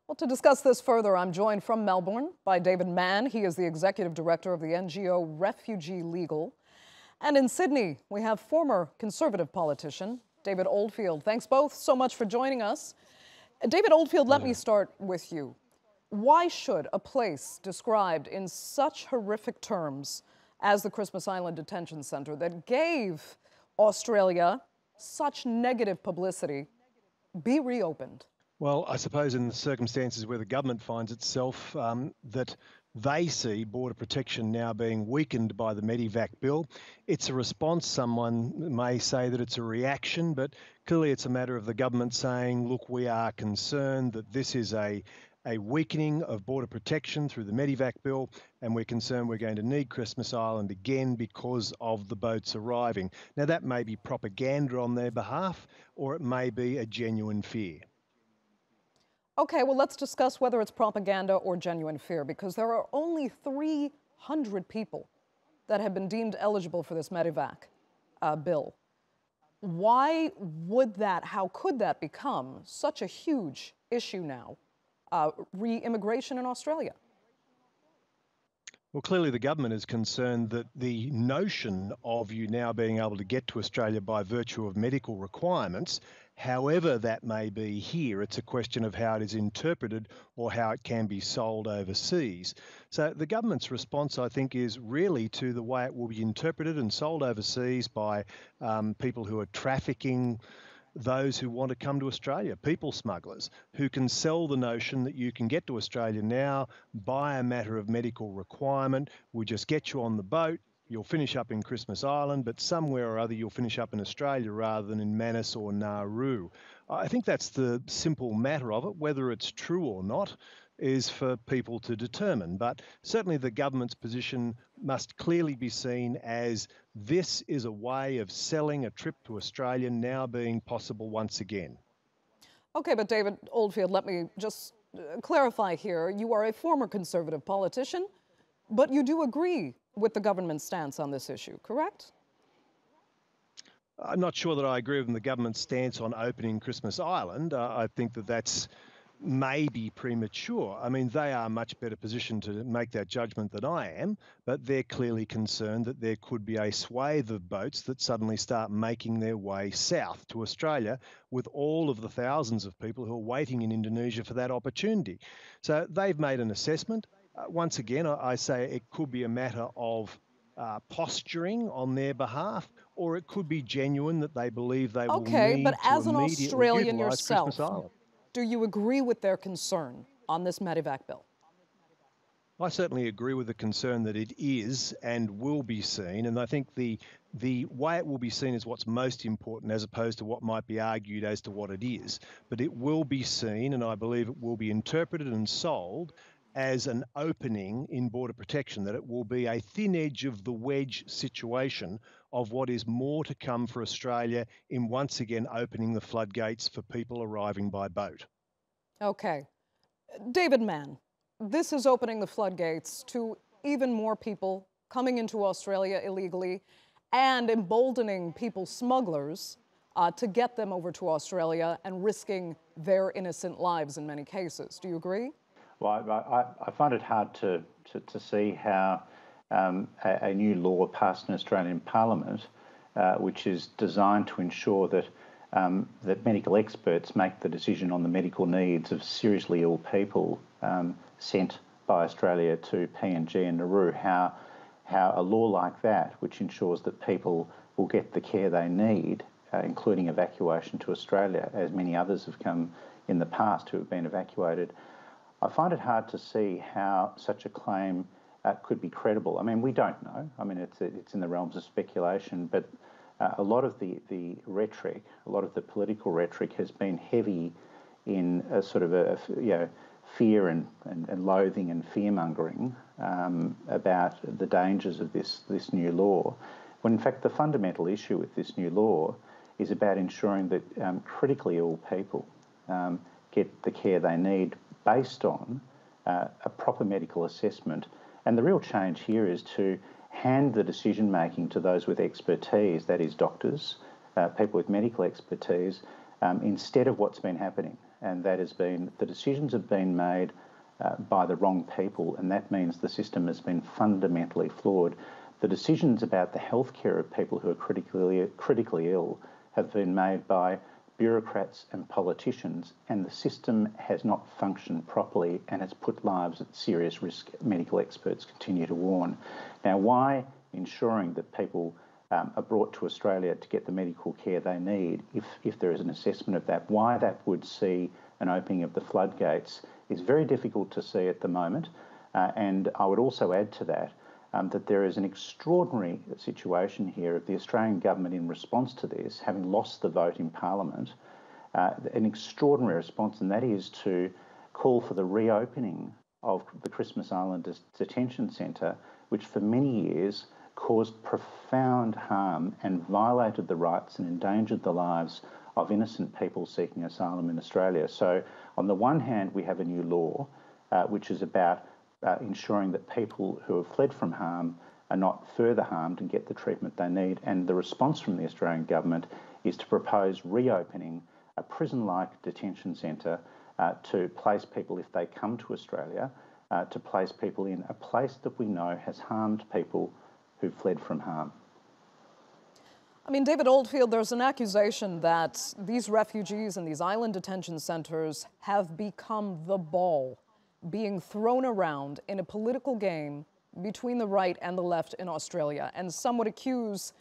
Well, to discuss this further, I'm joined from Melbourne by David Manne. He is the executive director of the NGO Refugee Legal. And in Sydney, we have former Conservative politician David Oldfield. Thanks both so much for joining us. David Oldfield, let me start with you. Why should a place described in such horrific terms as the Christmas Island Detention Centre that gave Australia such negative publicity be reopened? Well, I suppose in the circumstances where the government finds itself, that they see border protection now being weakened by the Medevac bill. It's a response. Someone may say that it's a reaction, but clearly it's a matter of the government saying, look, we are concerned that this is a weakening of border protection through the Medevac bill, and we're concerned we're going to need Christmas Island again because of the boats arriving. Now, that may be propaganda on their behalf, or it may be a genuine fear. Okay, well, let's discuss whether it's propaganda or genuine fear, because there are only 300 people that have been deemed eligible for this Medevac bill. Why would that, how could that become such a huge issue now, re-immigration in Australia? Well, clearly the government is concerned that the notion of you now being able to get to Australia by virtue of medical requirements, however that may be here, it's a question of how it is interpreted or how it can be sold overseas. So the government's response, I think, is really to the way it will be interpreted and sold overseas by people who are trafficking those who want to come to Australia, people smugglers, who can sell the notion that you can get to Australia now by a matter of medical requirement. We'll just get you on the boat, you'll finish up in Christmas Island, but somewhere or other you'll finish up in Australia rather than in Manus or Nauru. I think that's the simple matter of it. Whether it's true or not is for people to determine, but certainly the government's position must clearly be seen as this is a way of selling a trip to Australia now being possible once again. Okay, but David Oldfield, let me just clarify here. You are a former Conservative politician, but you do agree with the government's stance on this issue, correct? I'm not sure that I agree with the government's stance on opening Christmas Island. I think that that's maybe premature. I mean, they are much better positioned to make that judgment than I am, but they're clearly concerned that there could be a swathe of boats that suddenly start making their way south to Australia with all of the thousands of people who are waiting in Indonesia for that opportunity. So they've made an assessment. Once again, I say it could be a matter of posturing on their behalf, or it could be genuine that they believe they will need but as to an immediately Australian utilise yourself, Christmas Island. do you agree with their concern on this Medevac bill? I certainly agree with the concern that it is and will be seen, and I think the way it will be seen is what's most important as opposed to what might be argued as to what it is. But it will be seen, and I believe it will be interpreted and sold as an opening in border protection, that it will be a thin edge of the wedge situation of what is more to come for Australia in once again opening the floodgates for people arriving by boat. Okay. David Manne, this is opening the floodgates to even more people coming into Australia illegally and emboldening people smugglers to get them over to Australia and risking their innocent lives in many cases. Do you agree? Well, I find it hard to see how a new law passed in Australian Parliament, which is designed to ensure that that medical experts make the decision on the medical needs of seriously ill people sent by Australia to PNG and Nauru, how a law like that, which ensures that people will get the care they need, including evacuation to Australia, as many others have come in the past who have been evacuated, I find it hard to see how such a claim could be credible. I mean, we don't know. I mean, it's in the realms of speculation, but a lot of the rhetoric, a lot of the political rhetoric has been heavy in a sort of fear and loathing and fear-mongering about the dangers of this new law, when in fact the fundamental issue with this new law is about ensuring that critically ill people get the care they need based on a proper medical assessment. And the real change here is to hand the decision-making to those with expertise, that is doctors, people with medical expertise, instead of what's been happening. and that has been the decisions have been made by the wrong people, and that means the system has been fundamentally flawed. The decisions about the healthcare of people who are critically ill have been made by bureaucrats and politicians, and the system has not functioned properly and has put lives at serious risk, medical experts continue to warn. Now, why ensuring that people are brought to Australia to get the medical care they need, if there is an assessment of that, why that would see an opening of the floodgates is very difficult to see at the moment. And I would also add to that that there is an extraordinary situation here of the Australian government in response to this, having lost the vote in Parliament, an extraordinary response, and that is to call for the reopening of the Christmas Island Detention Centre, which for many years caused profound harm and violated the rights and endangered the lives of innocent people seeking asylum in Australia. So on the one hand, we have a new law which is about ensuring that people who have fled from harm are not further harmed and get the treatment they need. And the response from the Australian government is to propose reopening a prison-like detention centre to place people, if they come to Australia, to place people in a place that we know has harmed people who fled from harm. I mean, David Oldfield, there's an accusation that these refugees in these island detention centres have become the ball being thrown around in a political game between the right and the left in Australia. And some would accuse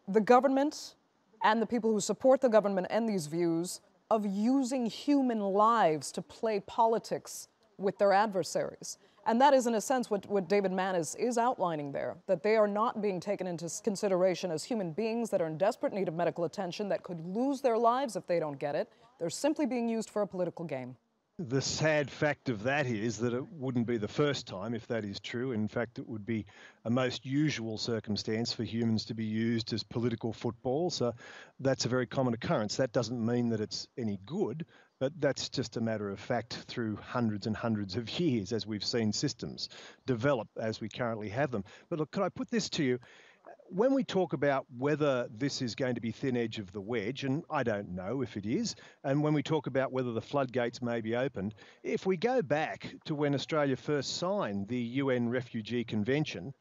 the government and the people who support the government and these views of using human lives to play politics with their adversaries. And that is, in a sense, what David Manne is outlining there, that they are not being taken into consideration as human beings that are in desperate need of medical attention, that could lose their lives if they don't get it. They're simply being used for a political game. The sad fact of that is that it wouldn't be the first time, if that is true. In fact, it would be a most usual circumstance for humans to be used as political football. So that's a very common occurrence. That doesn't mean that it's any good, but that's just a matter of fact through hundreds and hundreds of years as we've seen systems develop as we currently have them. But look, could I put this to you? When we talk about whether this is going to be thin edge of the wedge, and I don't know if it is, and when we talk about whether the floodgates may be opened, if we go back to when Australia first signed the UN Refugee Convention,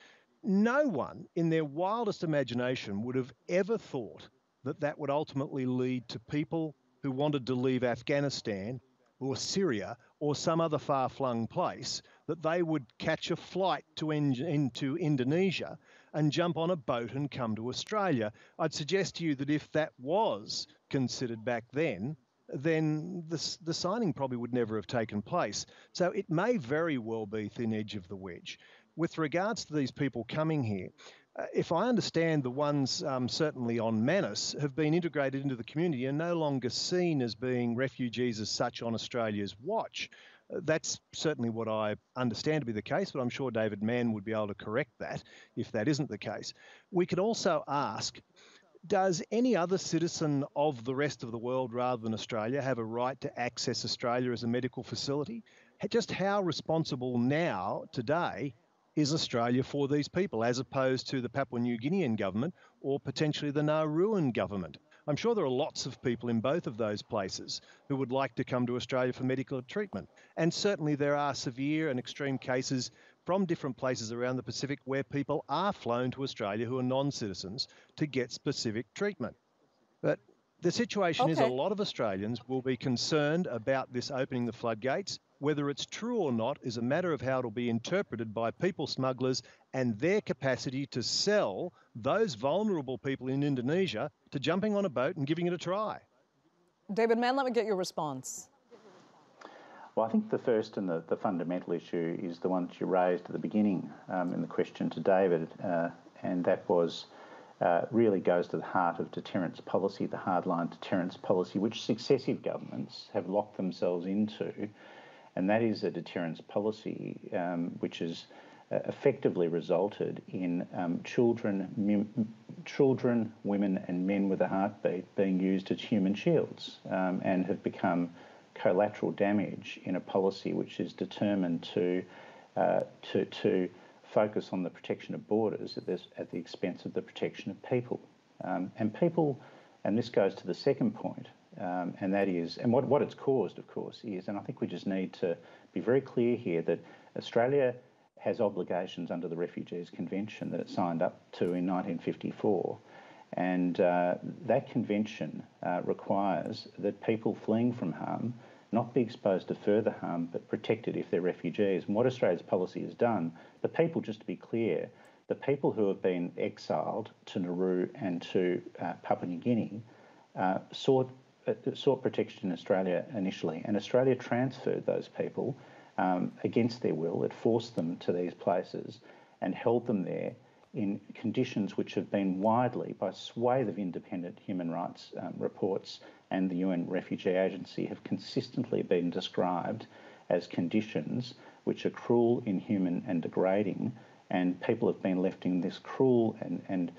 no one in their wildest imagination would have ever thought that that would ultimately lead to people who wanted to leave Afghanistan or Syria or some other far-flung place, that they would catch a flight to into Indonesia and jump on a boat and come to Australia. I'd suggest to you that if that was considered back then the signing probably would never have taken place. So it may very well be thin edge of the wedge. With regards to these people coming here, if I understand, the ones certainly on Manus have been integrated into the community and no longer seen as being refugees as such on Australia's watch. That's certainly what I understand to be the case, but I'm sure David Manne would be able to correct that if that isn't the case. We could also ask, does any other citizen of the rest of the world rather than Australia have a right to access Australia as a medical facility? Just how responsible now, today, is Australia for these people, as opposed to the Papua New Guinean government or potentially the Nauruan government? I'm sure there are lots of people in both of those places who would like to come to Australia for medical treatment. And certainly there are severe and extreme cases from different places around the Pacific where people are flown to Australia who are non-citizens to get specific treatment. But the situation is a lot of Australians will be concerned about this opening the floodgates. Whether it's true or not is a matter of how it'll be interpreted by people smugglers and their capacity to sell those vulnerable people in Indonesia to jumping on a boat and giving it a try. David Manne, let me get your response. Well, I think the first and the fundamental issue is the one that you raised at the beginning in the question to David, and that was really goes to the heart of deterrence policy, the hardline deterrence policy, which successive governments have locked themselves into. And that is a deterrence policy which has effectively resulted in children, women and men with a heartbeat being used as human shields and have become collateral damage in a policy which is determined to focus on the protection of borders at the expense of the protection of people. And this goes to the second point, and that is, and what it's caused, of course, is, and I think we just need to be very clear here that Australia has obligations under the Refugees Convention that it signed up to in 1954. And that convention requires that people fleeing from harm not be exposed to further harm, but protected if they're refugees. And what Australia's policy has done, the people, just to be clear, the people who have been exiled to Nauru and to Papua New Guinea sought protection in Australia initially, and Australia transferred those people against their will. It forced them to these places and held them there in conditions which have been widely, by swathe of independent human rights reports and the UN Refugee Agency, have consistently been described as conditions which are cruel, inhuman and degrading, and people have been left in this cruel and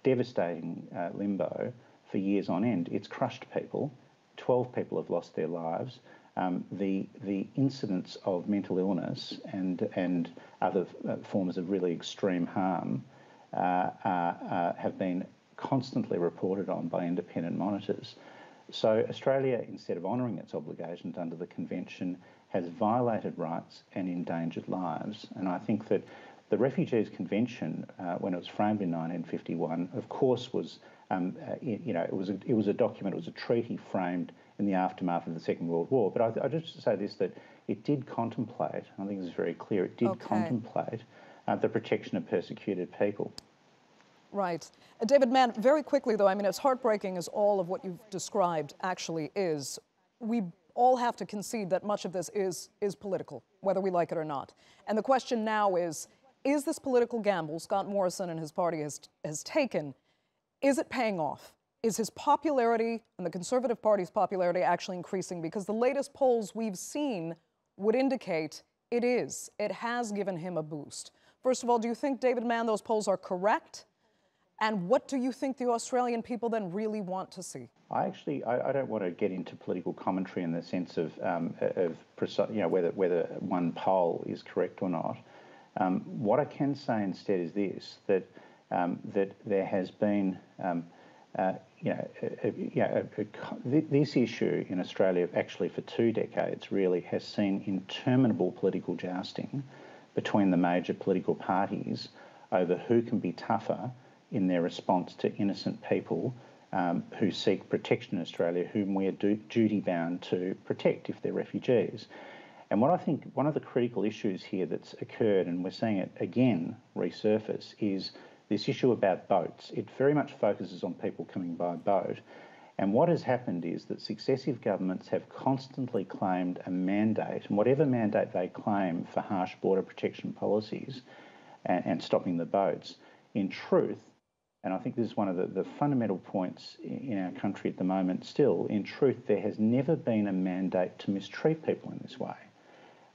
devastating limbo for years on end. It's crushed people. 12 people have lost their lives. The incidence of mental illness and other forms of really extreme harm have been constantly reported on by independent monitors. So Australia, instead of honouring its obligations under the Convention, has violated rights and endangered lives. And I think that the Refugees Convention, when it was framed in 1951, of course was, it was a document, it was a treaty framed in the aftermath of the Second World War. But I just say this, that it did contemplate, I think this is very clear, it did contemplate the protection of persecuted people. Right. David Manne, very quickly though, I mean, as heartbreaking as all of what you've described actually is, we all have to concede that much of this is political, whether we like it or not. And the question now is this political gamble Scott Morrison and his party has taken, is it paying off? Is his popularity and the Conservative Party's popularity actually increasing? Because the latest polls we've seen would indicate it is. It has given him a boost. First of all, do you think, David Manne, those polls are correct? And what do you think the Australian people then really want to see? I don't want to get into political commentary in the sense of whether one poll is correct or not. What I can say instead is this: that there has been this issue in Australia, actually for 2 decades, really has seen interminable political jousting between the major political parties over who can be tougher in their response to innocent people who seek protection in Australia, whom we are duty-bound to protect if they're refugees. And what I think one of the critical issues here that's occurred, and we're seeing it again resurface, is this issue about boats. It very much focuses on people coming by boat. And what has happened is that successive governments have constantly claimed a mandate, and whatever mandate they claim for harsh border protection policies and stopping the boats, in truth, and I think this is one of the fundamental points in our country at the moment still, in truth, there has never been a mandate to mistreat people in this way.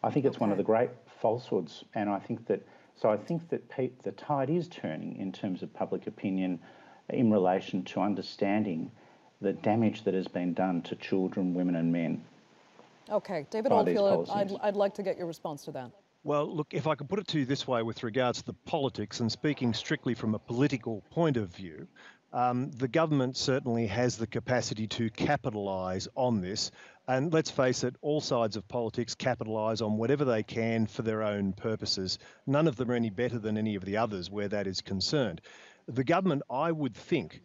I think it's one of the great falsehoods, and I think that the tide is turning in terms of public opinion in relation to understanding the damage that has been done to children, women and men. Okay, David Oldfield, I'd like to get your response to that. Well, look, if I could put it to you this way with regards to the politics, and speaking strictly from a political point of view, the government certainly has the capacity to capitalise on this. And let's face it, all sides of politics capitalise on whatever they can for their own purposes. None of them are any better than any of the others where that is concerned. The government, I would think,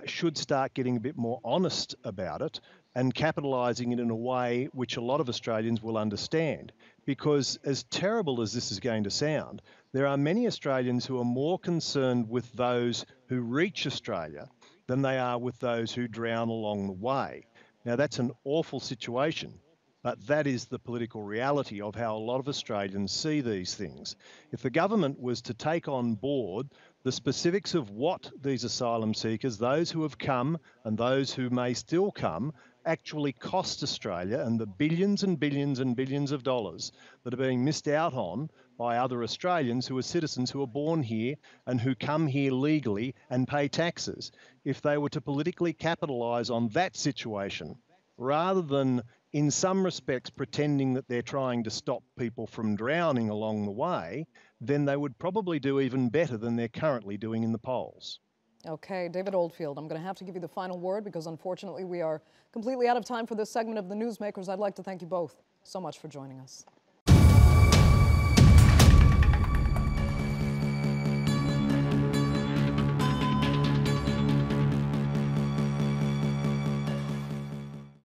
should start getting a bit more honest about it and capitalising it in a way which a lot of Australians will understand. Because as terrible as this is going to sound, there are many Australians who are more concerned with those who reach Australia than they are with those who drown along the way. Now, that's an awful situation, but that is the political reality of how a lot of Australians see these things. If the government was to take on board the specifics of what these asylum seekers, those who have come and those who may still come, actually cost Australia, and the billions and billions and billions of dollars that are being missed out on by other Australians who are citizens who are born here and who come here legally and pay taxes, if they were to politically capitalise on that situation, rather than in some respects pretending that they're trying to stop people from drowning along the way, then they would probably do even better than they're currently doing in the polls. Okay, David Oldfield, I'm going to have to give you the final word because unfortunately we are completely out of time for this segment of the Newsmakers. I'd like to thank you both so much for joining us.